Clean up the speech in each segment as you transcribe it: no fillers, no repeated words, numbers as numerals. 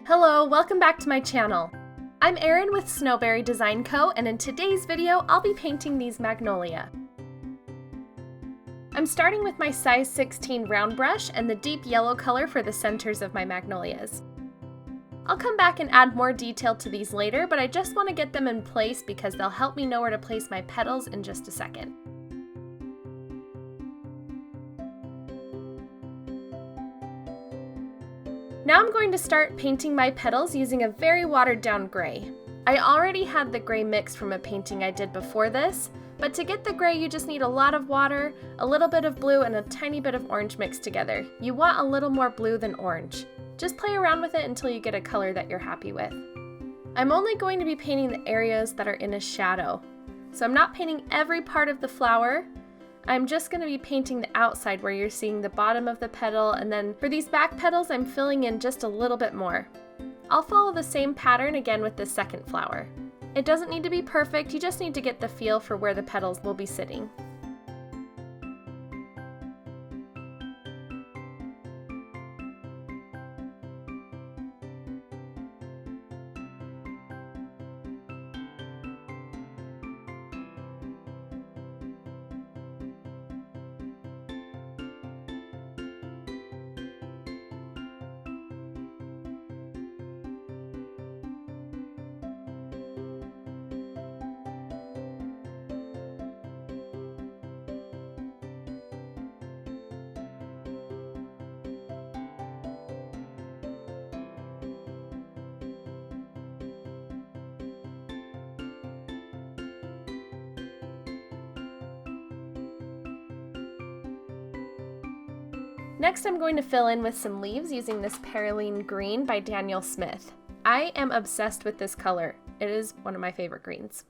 Hello, welcome back to my channel. I'm Erin with Snowberry Design Co, and in today's video, I'll be painting these magnolia. I'm starting with my size 16 round brush and the deep yellow color for the centers of my magnolias. I'll come back and add more detail to these later, but I just want to get them in place because they'll help me know where to place my petals in just a second. Now I'm going to start painting my petals using a very watered down gray. I already had the gray mix from a painting I did before this, but to get the gray you just need a lot of water, a little bit of blue, and a tiny bit of orange mixed together. You want a little more blue than orange. Just play around with it until you get a color that you're happy with. I'm only going to be painting the areas that are in a shadow. So I'm not painting every part of the flower. I'm just going to be painting the outside where you're seeing the bottom of the petal, and then for these back petals I'm filling in just a little bit more. I'll follow the same pattern again with the second flower. It doesn't need to be perfect, you just need to get the feel for where the petals will be sitting. Next, I'm going to fill in with some leaves using this Perylene Green by Daniel Smith. I am obsessed with this color. It is one of my favorite greens.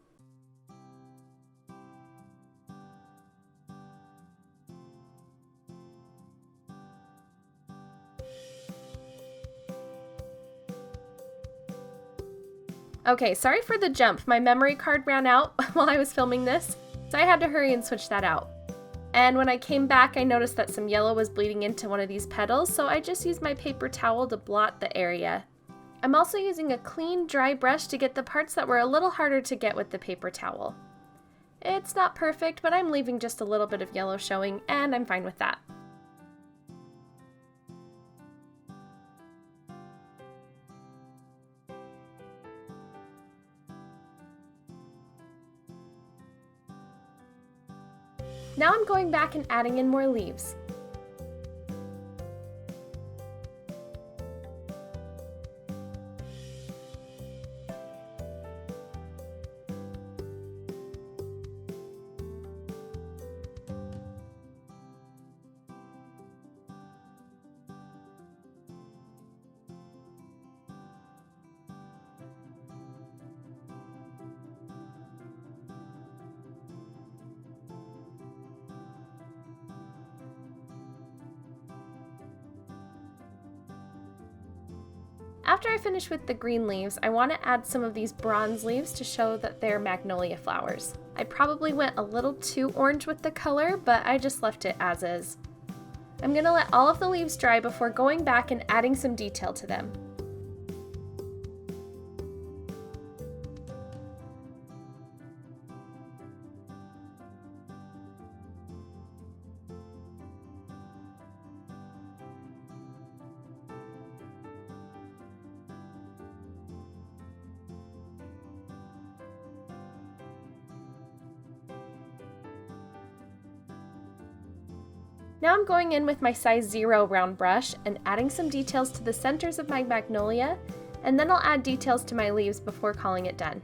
Okay, sorry for the jump. My memory card ran out while I was filming this, so I had to hurry and switch that out. And when I came back, I noticed that some yellow was bleeding into one of these petals, so I just used my paper towel to blot the area. I'm also using a clean, dry brush to get the parts that were a little harder to get with the paper towel. It's not perfect, but I'm leaving just a little bit of yellow showing, and I'm fine with that. Now I'm going back and adding in more leaves. After I finish with the green leaves, I want to add some of these bronze leaves to show that they're magnolia flowers. I probably went a little too orange with the color, but I just left it as is. I'm going to let all of the leaves dry before going back and adding some detail to them. Now I'm going in with my size 0 round brush and adding some details to the centers of my magnolia, and then I'll add details to my leaves before calling it done.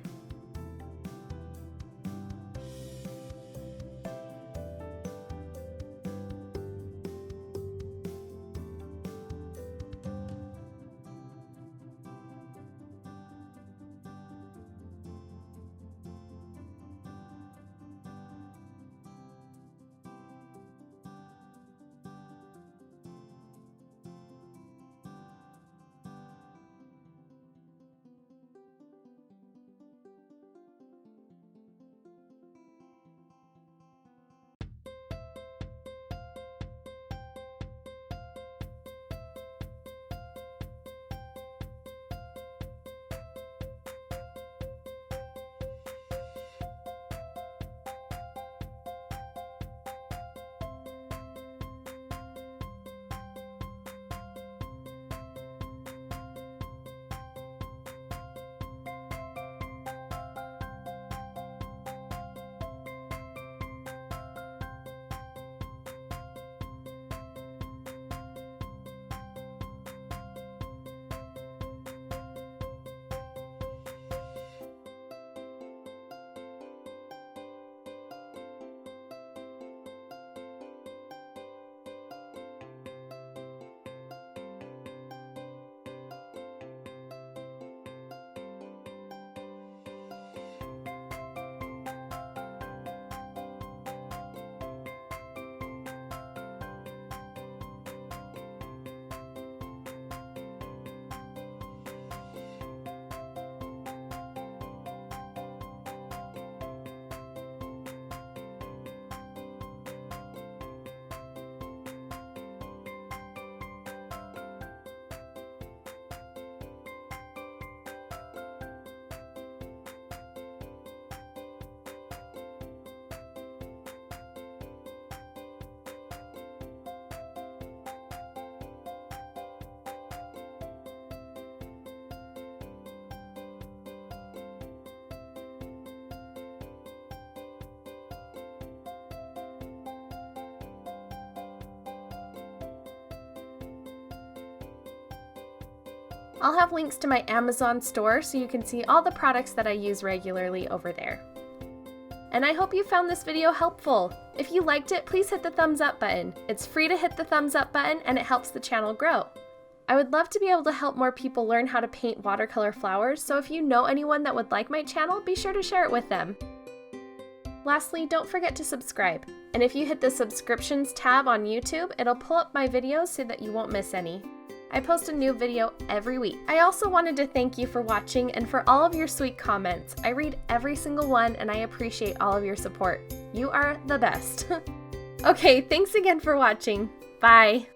I'll have links to my Amazon store so you can see all the products that I use regularly over there. And I hope you found this video helpful. If you liked it, please hit the thumbs up button. It's free to hit the thumbs up button and it helps the channel grow. I would love to be able to help more people learn how to paint watercolor flowers, so if you know anyone that would like my channel, be sure to share it with them. Lastly, don't forget to subscribe. And if you hit the subscriptions tab on YouTube, it'll pull up my videos so that you won't miss any. I post a new video every week. I also wanted to thank you for watching and for all of your sweet comments. I read every single one and I appreciate all of your support. You are the best. Okay, thanks again for watching. Bye.